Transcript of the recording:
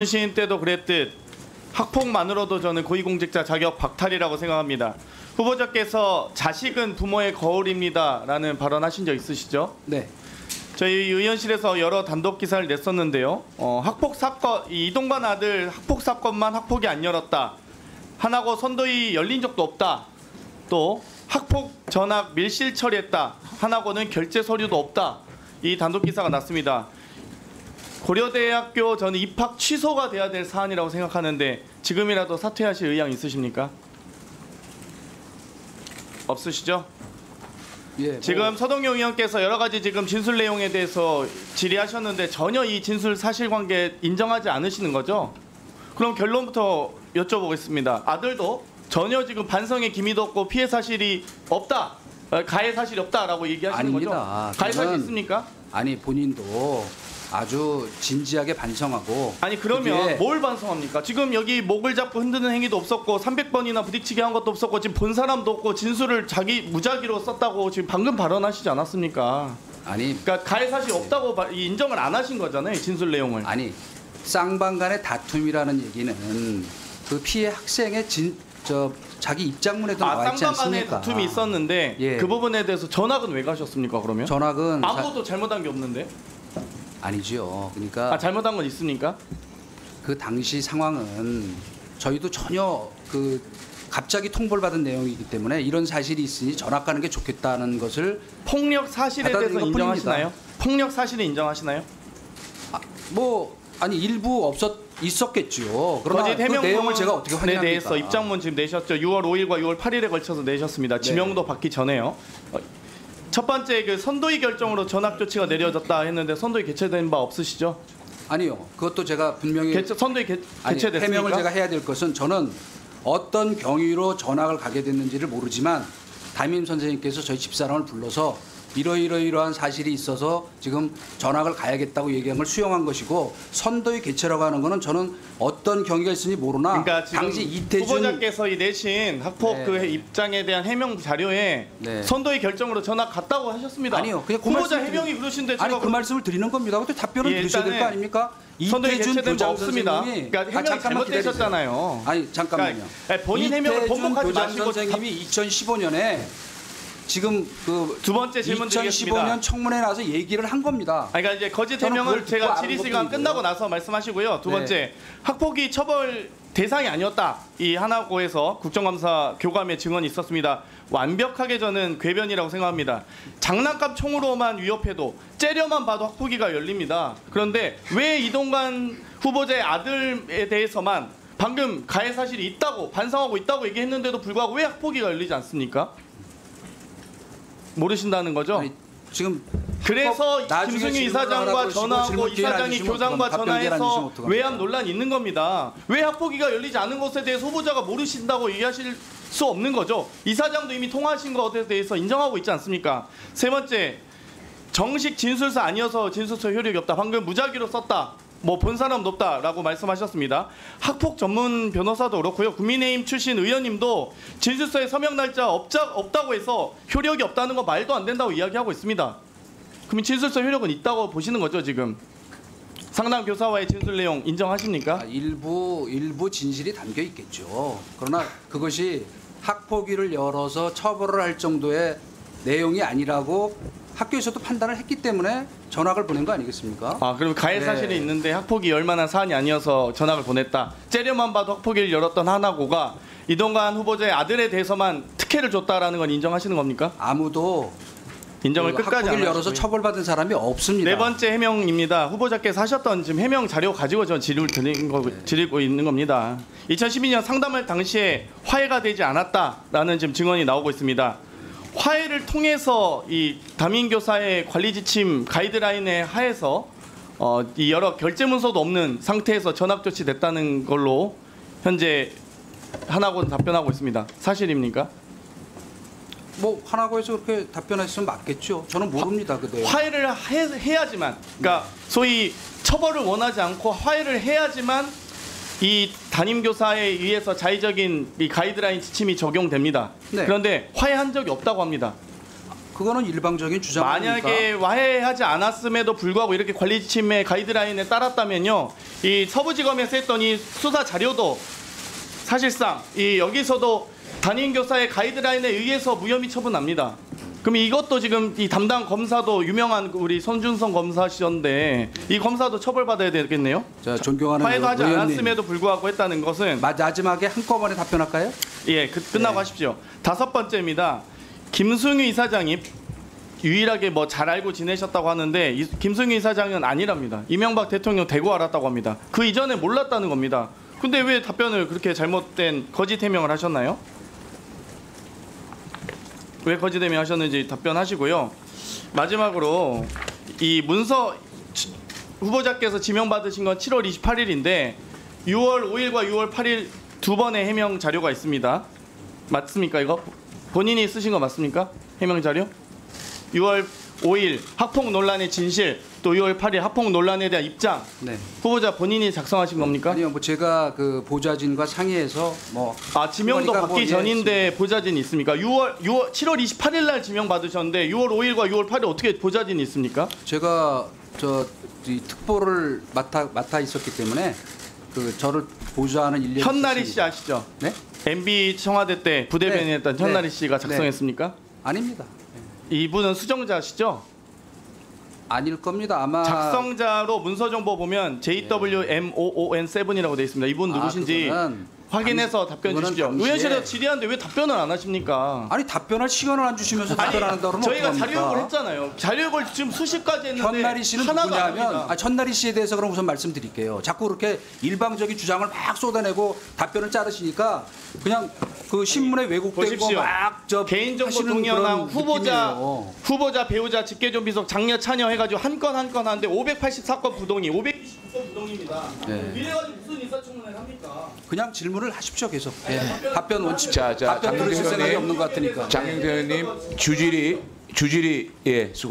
시인 때도 그랬듯 학폭만으로도 저는 고위공직자 자격 박탈이라고 생각합니다. 후보자께서 자식은 부모의 거울입니다 라는 발언하신 적 있으시죠? 네. 저희 의원실에서 여러 단독 기사를 냈었는데요. 학폭 사건, 이동관 아들 학폭 사건만 학폭이 안 열었다. 하나고 선도위 열린 적도 없다. 또 학폭 전학 밀실 처리했다. 하나고는 결제 서류도 없다. 이 단독 기사가 났습니다. 고려대학교 저는 입학 취소가 돼야 될 사안이라고 생각하는데 지금이라도 사퇴하실 의향 있으십니까? 없으시죠? 예, 지금 서동용 의원께서 여러 가지 지금 진술 내용에 대해서 질의하셨는데 전혀 이 진술 사실관계 인정하지 않으시는 거죠? 그럼 결론부터 여쭤보겠습니다. 아들도 전혀 지금 반성의 기미도 없고 피해 사실이 없다, 가해 사실이 없다라고 얘기하시는 아닙니다. 거죠? 가해 사실 있습니까? 아니 본인도 아주 진지하게 반성하고. 아니 그러면 뭘 반성합니까? 지금 여기 목을 잡고 흔드는 행위도 없었고 300번이나 부딪히게 한 것도 없었고 지금 본 사람도 없고 진술을 자기 무작위로 썼다고 지금 방금 발언하시지 않았습니까? 아니 그러니까 가해 사실 없다고 인정을 안 하신 거잖아요, 진술 내용을. 아니 쌍방 간의 다툼이라는 얘기는 그 피해 학생의 자기 입장문에도 나와 있지 쌍방 간의 않습니까? 다툼이 있었는데 예. 그 부분에 대해서 전학은 왜 가셨습니까? 그러면 전학은 아무것도 잘못한 게 없는데. 아니지요. 그러니까 잘못한 건 있습니까? 그 당시 상황은 저희도 전혀 갑자기 통보를 받은 내용이기 때문에 이런 사실이 있으니 전학 가는 게 좋겠다는 것을. 폭력 사실에 대해서 인정하시나요? 폭력 사실을 인정하시나요? 아니 일부 있었겠지요. 그러나 거짓 그 해명문에 내용을 제가 어떻게 확인합니까? 대해서 입장문 지금 내셨죠. 6월 5일과 6월 8일에 걸쳐서 내셨습니다. 지명도 받기 전에요. 첫 번째 그 선도위 결정으로 전학 조치가 내려졌다 했는데 선도위 개최된 바 없으시죠? 아니요. 그것도 제가 분명히 선도위 개최됐습니까? 해명을 제가 해야 될 것은 저는 어떤 경위로 전학을 가게 됐는지를 모르지만 담임 선생님께서 저희 집사람을 불러서 이러이러한 사실이 있어서 지금 전학을 가야겠다고 얘기한 걸 수용한 것이고, 선도위 개최라고 하는 거는 저는 어떤 경위가 있으니 모르나. 그러니까 지금 당시 이태준 후보자께서 내신 학폭 그 입장에 대한 해명 자료에 선도위 결정으로 전학 갔다고 하셨습니다. 아니요. 그냥 그 후보자 해명이 그러신데 제가 그 말씀을 드리는 겁니다. 근데 답변을 들으셔야 될 거 아닙니까? 선도위 이태준 개최된 거 없습니다. 선생님이 그러니까 해명이 잘못되셨잖아요. 아니 잠깐만요. 그러니까 본인 해명을 번복하지 마시고 선생님이 2015년에 지금 두 번째 질문 드리겠습니다. 2015년 청문회 나서 얘기를 한 겁니다. 그러니까 이제 거짓 해명을 제가 질의 시간 끝나고 나서 말씀하시고요. 두 번째, 학폭이 처벌 대상이 아니었다. 이 하나고에서 국정감사 교감의 증언이 있었습니다. 완벽하게 저는 궤변이라고 생각합니다. 장난감 총으로만 위협해도 째려만 봐도 학폭위가 열립니다. 그런데 왜 이동관 후보자의 아들에 대해서만 방금 가해 사실이 있다고 반성하고 있다고 얘기했는데도 불구하고 왜 학폭위가 열리지 않습니까? 모르신다는 거죠? 아니, 지금 그래서 김승유 이사장과 전화하고 이사장이 교장과 전화해서 외압 논란이 있는 겁니다. 왜 학폭위가 열리지 않은 것에 대해서 후보자가 모르신다고 얘기하실 수 없는 거죠. 이사장도 이미 통화하신 것에 대해서 인정하고 있지 않습니까? 세 번째, 정식 진술서 아니어서 진술서 효력이 없다. 방금 무작위로 썼다. 본 사람도 없다라고 말씀하셨습니다. 학폭 전문 변호사도 그렇고요. 국민의힘 출신 의원님도 진술서에 서명 날짜 없다고 해서 효력이 없다는 거 말도 안 된다고 이야기하고 있습니다. 그럼 진술서 효력은 있다고 보시는 거죠, 지금? 상담 교사와의 진술 내용 인정하십니까? 일부 진실이 담겨 있겠죠. 그러나 그것이 학폭위를 열어서 처벌을 할 정도의 내용이 아니라고 학교에서도 판단을 했기 때문에 전학을 보낸 거 아니겠습니까? 그럼 가해 사실이 있는데 학폭이 열만한 사안이 아니어서 전학을 보냈다. 째려만 봐도 학폭위를 열었던 하나고가 이동관 후보자의 아들에 대해서만 특혜를 줬다라는 건 인정하시는 겁니까? 아무도 인정을 끝까지 안 학폭위를 열어서 처벌받은 사람이 없습니다. 네 번째 해명입니다. 후보자께서 하셨던 지금 해명 자료 가지고 전 드리고 있는 겁니다. 2012년 상담할 당시에 화해가 되지 않았다라는 지금 증언이 나오고 있습니다. 화해를 통해서 이 담임교사의 관리 지침 가이드라인에 하에서 이 여러 결제 문서도 없는 상태에서 전학 조치됐다는 걸로 현재 하나고는 답변하고 있습니다. 사실입니까? 하나고에서 그렇게 답변했으면 맞겠죠. 저는 모릅니다. 그때 화해를 해야지만, 그러니까 소위 처벌을 원하지 않고 화해를 해야지만 이 담임교사에 의해서 자의적인 이 가이드라인 지침이 적용됩니다. 그런데 화해한 적이 없다고 합니다. 그거는 일방적인 주장 만약에 와해하지 않았음에도 불구하고 이렇게 관리 지침의 가이드라인에 따랐다면요, 이 서부지검에서 했던 이 수사 자료도 사실상 이 여기서도 담임 교사의 가이드라인에 의해서 무혐의 처분합니다. 그럼 이것도 지금 이 담당 검사도 유명한 우리 손준성 검사시던데 이 검사도 처벌받아야 되겠네요. 자, 존경하는 화해도 하지 의원님. 않았음에도 불구하고 했다는 것은 마지막에 한꺼번에 답변할까요? 예, 끝나고 네. 하십시오. 5번째입니다. 김승유 이사장이 유일하게 뭐 잘 알고 지내셨다고 하는데 김승유 이사장은 아니랍니다. 이명박 대통령 대고 알았다고 합니다. 그 이전에 몰랐다는 겁니다. 근데 왜 답변을 그렇게 잘못된 거짓 해명을 하셨나요? 왜 거짓 해명하셨는지 답변하시고요. 마지막으로 이 문서 후보자께서 지명받으신 건 7월 28일인데 6월 5일과 6월 8일 두 번의 해명 자료가 있습니다. 맞습니까 이거? 본인이 쓰신 거 맞습니까? 해명 자료? 6월 5일 학폭 논란의 진실, 또 6월 8일 학폭 논란에 대한 입장. 네. 후보자 본인이 작성하신 겁니까? 아니요, 뭐 제가 그 보좌진과 상의해서 뭐 지명도 그러니까 받기 뭐, 예, 전인데 보좌진이 있습니까? 7월 28일 날 지명 받으셨는데 6월 5일과 6월 8일 어떻게 보좌진이 있습니까? 제가 이 특보를 맡아 있었기 때문에 그 저를 보좌하는 일렬이 현나리 있었습니다. 씨 아시죠? 네? MB 청와대 때 부대변인했던 네. 현나리 네. 씨가 작성했습니까? 아닙니다. 이분은 수정자시죠? 아닐 겁니다. 아마 작성자로 문서정보 보면 JWMOON7이라고 되어 있습니다. 이분 누구신지 그거는 확인해서 답변 그거는 주십시오. 당시에- 의원실에서 질의하는데 왜 답변을 안 하십니까? 아니 답변할 시간을 안 주시면서 답변 안 한다고 그러면 저희가 어떡합니까? 자료 요구를 했잖아요. 자료 요구를 지금 수십 가지 했는데 현나리 씨는 하나도 안 누구냐면 합니다. 전나리 씨에 대해서 그럼 우선 말씀드릴게요. 자꾸 그렇게 일방적인 주장을 막 쏟아내고 답변을 자르시니까 그냥 그 신문에 왜곡된 보십시오. 거막저 개인정보 동의연합 후보자 배우자 직계존 비속 장려 찬여 해가지고 한 건 하는데 584건 부동의 529건 부동입니다. 네. 이래가지고 무슨 인사청문회를 합니까? 그냥 질문을 하십시오 계속. 예. 답변 원칙. 자, 답변 들으실 장경태 생각이 의원님. 없는 것 같으니까. 장경태 의원님 주질이 수고하셨습니다.